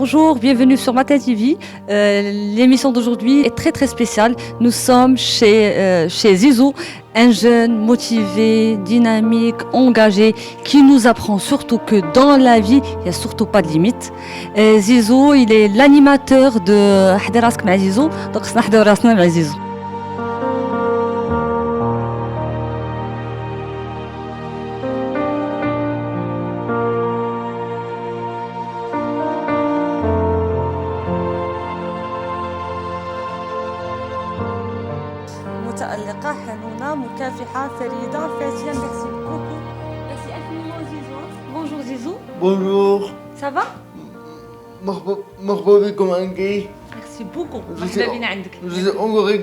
Bonjour, bienvenue sur Mata TV. L'émission d'aujourd'hui est très spéciale. Nous sommes chez Zizou, un jeune motivé, dynamique, engagé, qui nous apprend surtout que dans la vie, il n'y a surtout pas de limite. Zizou, il est l'animateur de Hadi Rask مع Zizou, donc c'est Hadi Rasna مع Zizou. متألقة حنونة مكافحة فريدة فاتنة. Merci beaucoup. Merci infiniment Zizou. Bonjour Zizou. Bonjour. Ça va? مرحبا بكم عندي. Merci beaucoup. مرحبا بنا عندك. Je suis honoré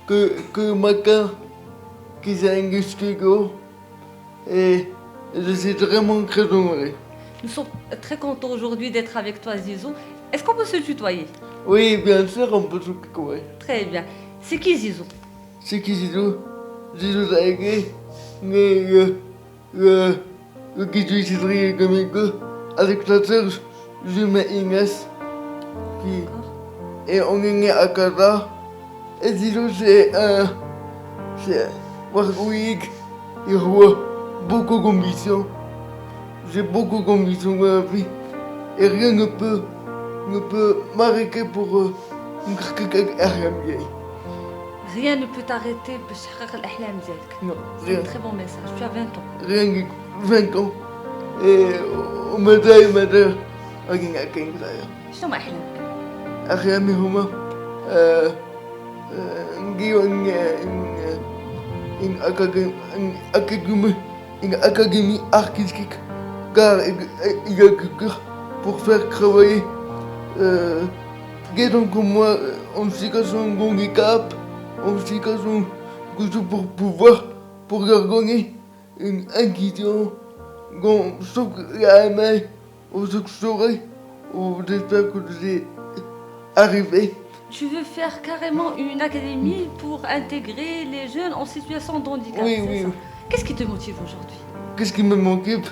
que Maka qui s'est engagé studio et je suis vraiment très honoré. Nous sommes très contents aujourd'hui d'être avec toi Zizou. Est-ce qu'on peut se tutoyer? Oui, bien sûr, on peut se tutoyer. Très bien. C'est qui Zizou? C'est qui Zizou? Zizou Saïgé, mais le 18 février 2002, avec sa sœur Jume Inès, et on est né à Casa. Et Zizou, c'est un Warwick, il voit beaucoup d'ambition. J'ai beaucoup d'ambition dans la vie, et rien ne peut m'arrêter pour quelqu'un. Rien ne peut t'arrêter باش تحقق الأحلام ديالك. Non, C'est un rien. très bon message. Tu as 20 ans. Rien que 20 ans. Et on m'a dit, أجينا كينغرايا. شنو هما أحلامك؟ أحلامي هما نجيو une académie artistique car il y a quelqu'un pour faire travailler des gens comme moi en situation de handicap, en situation pour pouvoir pour leur donner une inclusion dans ce qu'il y a à main ou ce que je saurais ou j'espère que je vais arriver. Tu veux faire carrément une académie pour intégrer les jeunes en situation de handicap, Oui, c'est oui, ça? oui. Qu'est-ce qui te motive aujourd'hui? Qu'est-ce qui me motive?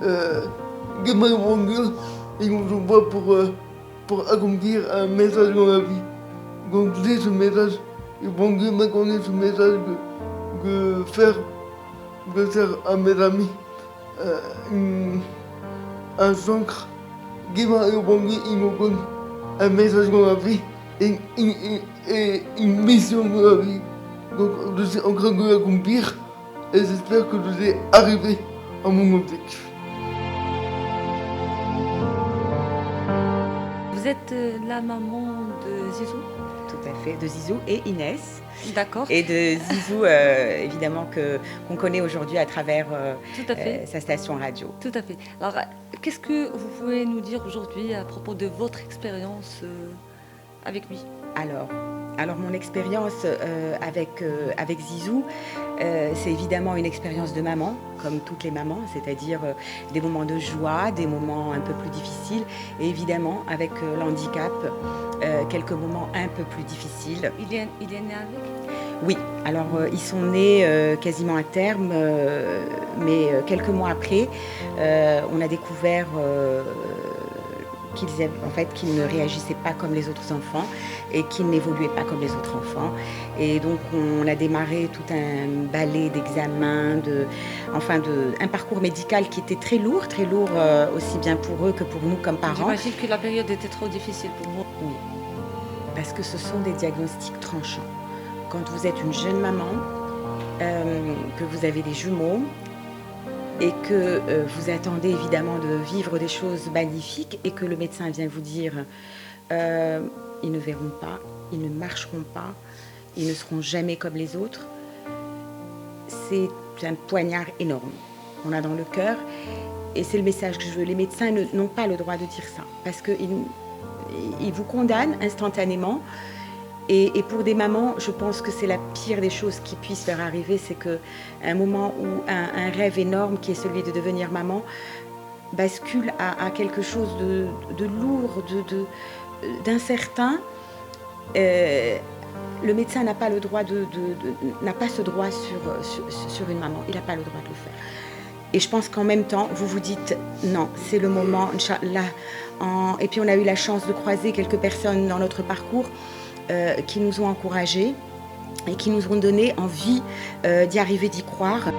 Que me motive, et on se voit pour accomplir un message dans la vie. Donc j'ai ce message, et bon Dieu m'a donné ce message de faire à mes amis un centre qui m'a répondu, il me donne un message dans la vie et une mission dans la vie. Donc je suis en train de l'accomplir et j'espère que je vais arriver à mon objectif. Vous êtes la maman de Zizou? Tout à fait, de Zizou et Inès. D'accord. Et de Zizou, évidemment, qu'on connaît aujourd'hui à travers Tout à fait. sa station radio. Tout à fait. Alors, qu'est-ce que vous pouvez nous dire aujourd'hui à propos de votre expérience avec lui? Alors mon expérience avec Zizou, c'est évidemment une expérience de maman, comme toutes les mamans, c'est-à-dire des moments de joie, des moments un peu plus difficiles, et évidemment avec l'handicap, quelques moments un peu plus difficiles. Il est né avec? Oui, alors ils sont nés quasiment à terme, mais quelques mois après, on a découvert qu'ils ne réagissaient pas comme les autres enfants et qu'ils n'évoluaient pas comme les autres enfants. Et donc on a démarré tout un balai d'examens, un parcours médical qui était très lourd aussi bien pour eux que pour nous comme parents. J'imagine que la période était trop difficile pour vous. Oui, parce que ce sont des diagnostics tranchants. Quand vous êtes une jeune maman, que vous avez des jumeaux, et que vous attendez évidemment de vivre des choses magnifiques et que le médecin vient vous dire ils ne verront pas, ils ne marcheront pas, ils ne seront jamais comme les autres, c'est un poignard énorme qu'on a dans le cœur et c'est le message que je veux. Les médecins n'ont pas le droit de dire ça parce qu'ils vous condamnent instantanément. Et pour des mamans, je pense que c'est la pire des choses qui puissent leur arriver, c'est qu'un moment où un rêve énorme qui est celui de devenir maman bascule à quelque chose de lourd, d'incertain. Le médecin n'a pas le droit n'a pas ce droit sur une maman, il n'a pas le droit de le faire. Et je pense qu'en même temps, vous vous dites, non, c'est le moment, Inch'Allah. Et puis on a eu la chance de croiser quelques personnes dans notre parcours qui nous ont encouragés et qui nous ont donné envie d'y arriver, d'y croire.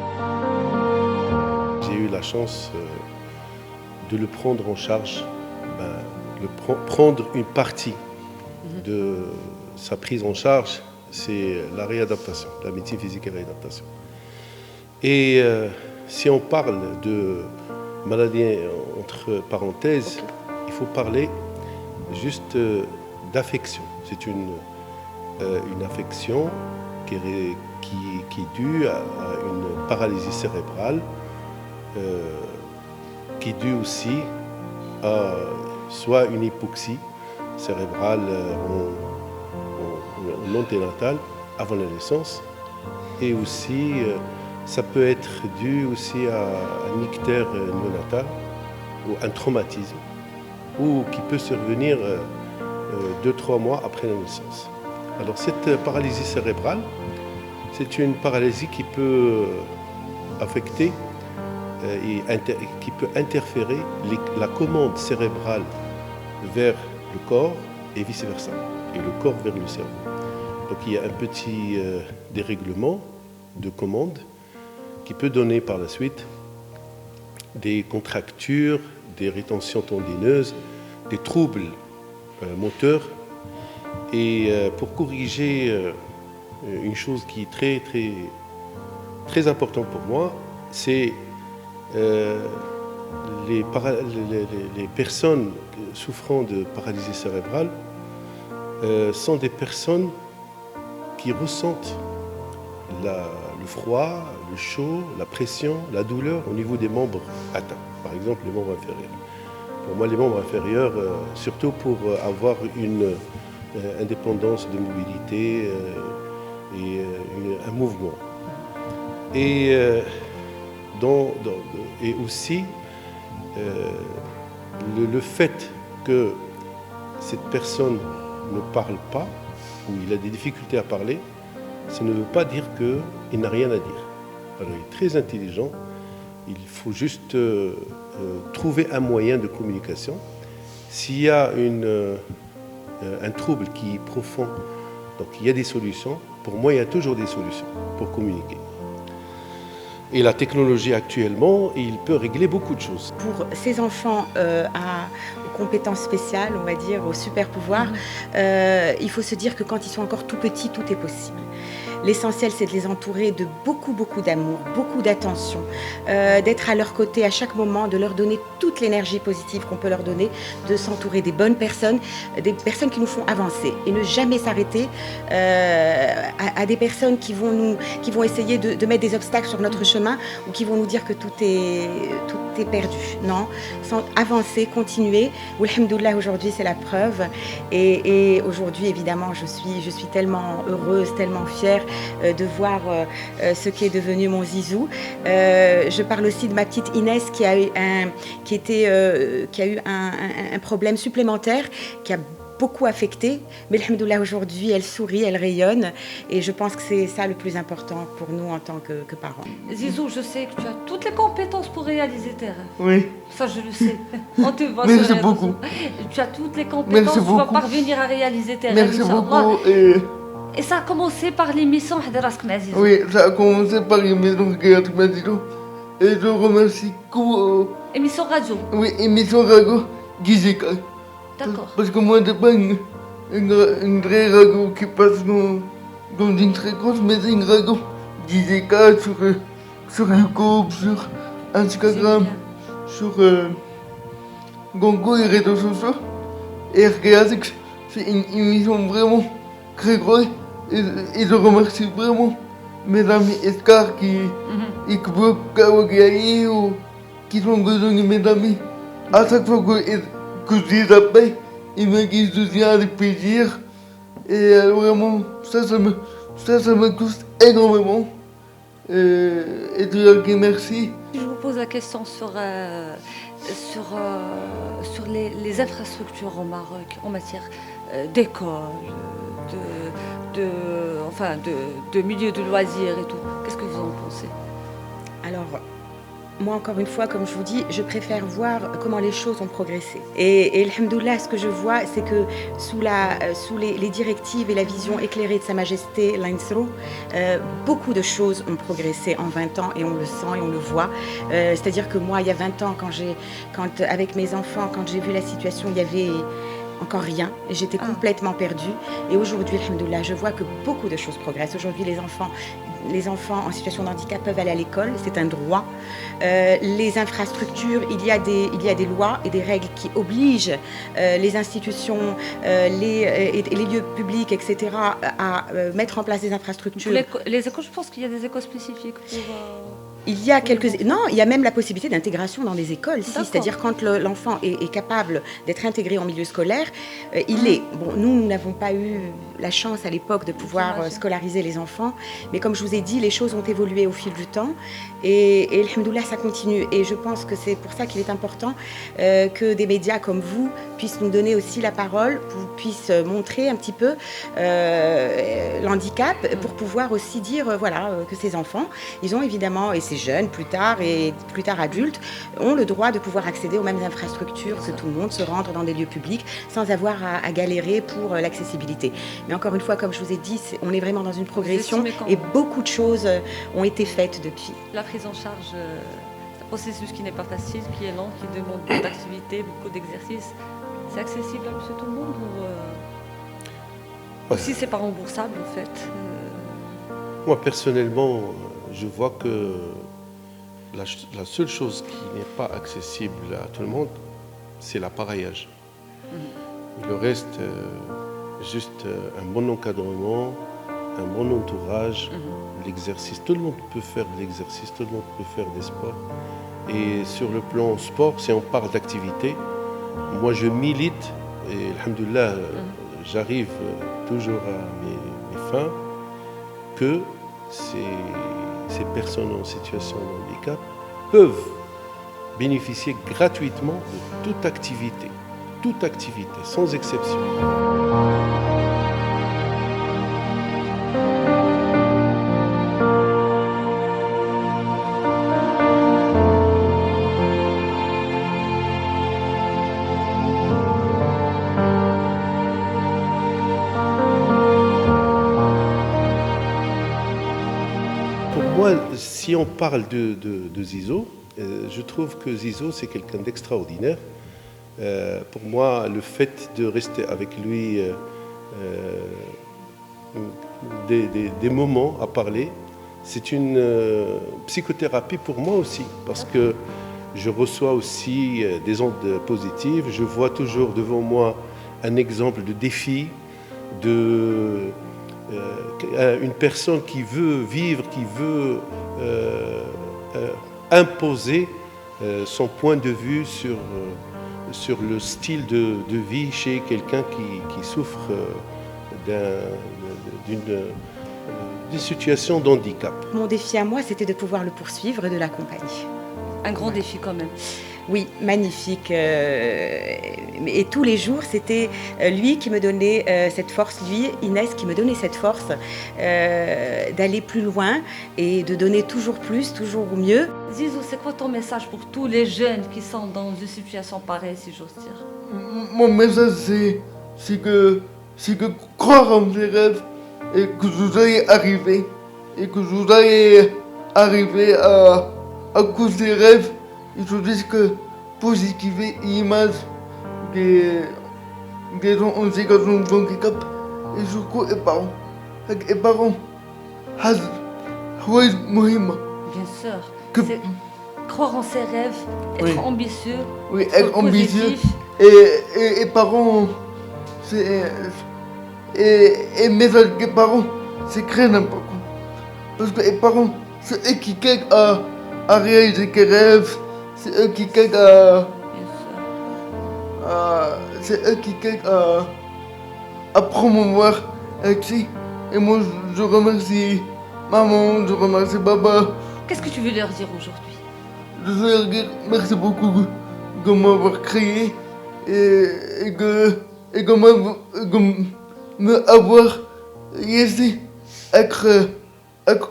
J'ai eu la chance de le prendre en charge, prendre une partie de sa prise en charge, c'est la réadaptation, la médecine physique et réadaptation. Et si on parle de maladie entre parenthèses, il faut parler juste d'affection. C'est une affection qui est due à une paralysie cérébrale, qui est due aussi à soit une hypoxie cérébrale en anténatale avant la naissance, et aussi ça peut être dû aussi à un ictère néonatal ou un traumatisme, ou qui peut survenir 2-3 mois après la naissance. Alors cette paralysie cérébrale, c'est une paralysie qui peut affecter et qui peut interférer la commande cérébrale vers le corps et vice-versa, et le corps vers le cerveau. Donc il y a un petit dérèglement de commande qui peut donner par la suite des contractures, des rétentions tendineuses, des troubles moteurs. Et pour corriger une chose qui est très, très, très importante pour moi, c'est les personnes souffrant de paralysie cérébrale sont des personnes qui ressentent le froid, le chaud, la pression, la douleur au niveau des membres atteints, par exemple les membres inférieurs. Pour moi, les membres inférieurs, surtout pour avoir une indépendance de mobilité et un mouvement. Et aussi le fait que cette personne ne parle pas, ou il a des difficultés à parler, ça ne veut pas dire qu'il n'a rien à dire. Alors, il est très intelligent, il faut juste trouver un moyen de communication. S'il y a un trouble qui est profond, donc il y a des solutions. Pour moi, il y a toujours des solutions pour communiquer. Et la technologie actuellement, il peut régler beaucoup de choses. Pour ces enfants aux compétences spéciales, on va dire, aux super pouvoirs, il faut se dire que quand ils sont encore tout petits, tout est possible. L'essentiel, c'est de les entourer de beaucoup d'amour, beaucoup d'attention, d'être à leur côté à chaque moment, de leur donner toute l'énergie positive qu'on peut leur donner, de s'entourer des bonnes personnes, des personnes qui nous font avancer et ne jamais s'arrêter à des personnes qui vont essayer de mettre des obstacles sur notre chemin ou qui vont nous dire que tout est perdu. Non, sans avancer, continuer. Alhamdoulilah, aujourd'hui, c'est la preuve. Et aujourd'hui, évidemment, je suis tellement heureuse, tellement fière de voir ce qui est devenu mon zizou. Je parle aussi de ma petite Inès qui a eu un problème supplémentaire qui a beaucoup affecté, mais alhamdoulilah, aujourd'hui elle sourit, elle rayonne, et je pense que c'est ça le plus important pour nous en tant que parents. Zizou, je sais que tu as toutes les compétences pour réaliser tes rêves. Oui. Ça, je le sais. On te voit. Merci beaucoup. Tu as toutes les compétences, tu vas parvenir à réaliser tes rêves. Merci beaucoup. Et ça a commencé par l'émission Haderask Mazizou. Oui, ça a commencé par l'émission Haderask Mazizou. Et je remercie émission radio. Oui, émission radio Gizika. D'accord. Parce que moi, c'est pas une vraie radio qui passe dans une fréquence, mais c'est une radio Gizika sur YouTube, sur Instagram, sur Gongo et les réseaux sociaux. Et RGASX, c'est une émission vraiment très grosse. Et je remercie vraiment mes amis Escar qui qui sont devenus mes amis. À chaque fois que je les appelle, ils me disent de venir avec plaisir. Et vraiment, ça me touche énormément. Et je leur dis merci. Je vous pose la question sur les infrastructures au Maroc en matière d'école, de milieu de loisirs et tout. Qu'est-ce que vous en pensez? Alors, Moi, encore une fois, comme je vous dis, je préfère voir comment les choses ont progressé. Et alhamdoulilah, ce que je vois, c'est que sous les directives et la vision éclairée de Sa Majesté l'Ainsro, beaucoup de choses ont progressé en 20 ans et on le sent et on le voit. C'est-à-dire que moi, il y a 20 ans, avec mes enfants, quand j'ai vu la situation, il y avait encore rien. J'étais complètement perdue. Et aujourd'hui, alhamdoulilah, je vois que beaucoup de choses progressent. Aujourd'hui, les enfants en situation de handicap peuvent aller à l'école, c'est un droit. Les infrastructures, il y a des lois et des règles qui obligent les institutions, les lieux publics, etc., à mettre en place des infrastructures. Les écoles, je pense qu'il y a des écoles spécifiques pour... Il y a il y a même la possibilité d'intégration dans des écoles, c'est-à-dire quand l'enfant est capable d'être intégré en milieu scolaire, il est. Bon, nous n'avons pas eu la chance à l'époque de pouvoir scolariser les enfants, mais comme je vous ai dit, les choses ont évolué au fil du temps et alhamdoulilah, ça continue. Et je pense que c'est pour ça qu'il est important que des médias comme vous puissent nous donner aussi la parole, puissent montrer un petit peu l'handicap pour pouvoir aussi dire que ces enfants, ils ont évidemment, et ces jeunes plus tard adultes, ont le droit de pouvoir accéder aux mêmes infrastructures que tout le monde, se rendre dans des lieux publics sans avoir à galérer pour l'accessibilité. Mais encore une fois, comme je vous ai dit, on est vraiment dans une progression et beaucoup de choses ont été faites depuis. La prise en charge, c'est un processus qui n'est pas facile, qui est lent, qui demande beaucoup d'activités, beaucoup d'exercices. C'est accessible à monsieur tout le monde ou si c'est pas remboursable en fait Moi personnellement, je vois que la seule chose qui n'est pas accessible à tout le monde, c'est l'appareillage. Le reste, juste un bon encadrement, un bon entourage, l'exercice. Tout le monde peut faire de l'exercice, tout le monde peut faire des sports. Et sur le plan sport, si on parle d'activité, moi je milite et alhamdoulilah, j'arrive toujours à mes fins, que ces personnes en situation de handicap peuvent bénéficier gratuitement de toute activité, sans exception. Si on parle de Zizo, je trouve que Zizo, c'est quelqu'un d'extraordinaire. Pour moi, le fait de rester avec lui des moments à parler, c'est une psychothérapie pour moi aussi, parce que je reçois aussi des ondes positives. Je vois toujours devant moi un exemple de défi, une personne qui veut vivre, qui veut imposer son point de vue sur le style de vie chez quelqu'un qui souffre d'une situation de handicap. Mon défi à moi, c'était de pouvoir le poursuivre et de l'accompagner. Un grand défi quand même. Oui, magnifique. Et tous les jours, c'était lui qui me donnait cette force, lui, Inès, qui me donnait cette force d'aller plus loin et de donner toujours plus, toujours mieux. Zizo, c'est quoi ton message pour tous les jeunes qui sont dans une situation pareille, si j'ose dire? Mon message, c'est que croire en mes rêves et que vous allez arriver. Et que vous allez arriver à cause des rêves. Il faut dire que positiver l'image des gens en situation de handicap et surtout les parents. Les parents, c'est muhima. Bien sûr. C'est croire en ses rêves, être ambitieux. Oui, être ambitieux. Et les parents, et message des parents, c'est très important. Parce que les parents, c'est eux qui aident à réaliser des rêves. C'est eux qui aident à promouvoir Alexis. Et moi, je remercie maman, je remercie papa. Qu'est-ce que tu veux leur dire aujourd'hui? Je veux leur dire merci beaucoup de m'avoir créé et de m'avoir laissé être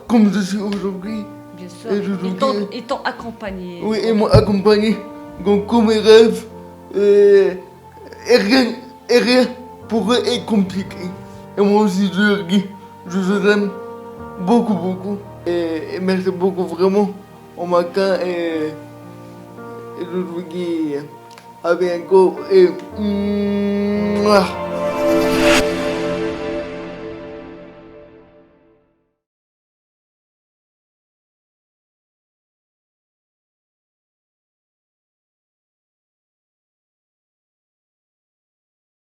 comme je suis aujourd'hui. Bien sûr. Et Ils t'ont accompagné. oui, ils m'ont accompagné dans tous mes rêves. Et rien pour eux est compliqué. Et moi aussi, je leur dis, je vous aime beaucoup, beaucoup. Et merci beaucoup vraiment au matin. Et je vous dis à bientôt. Et...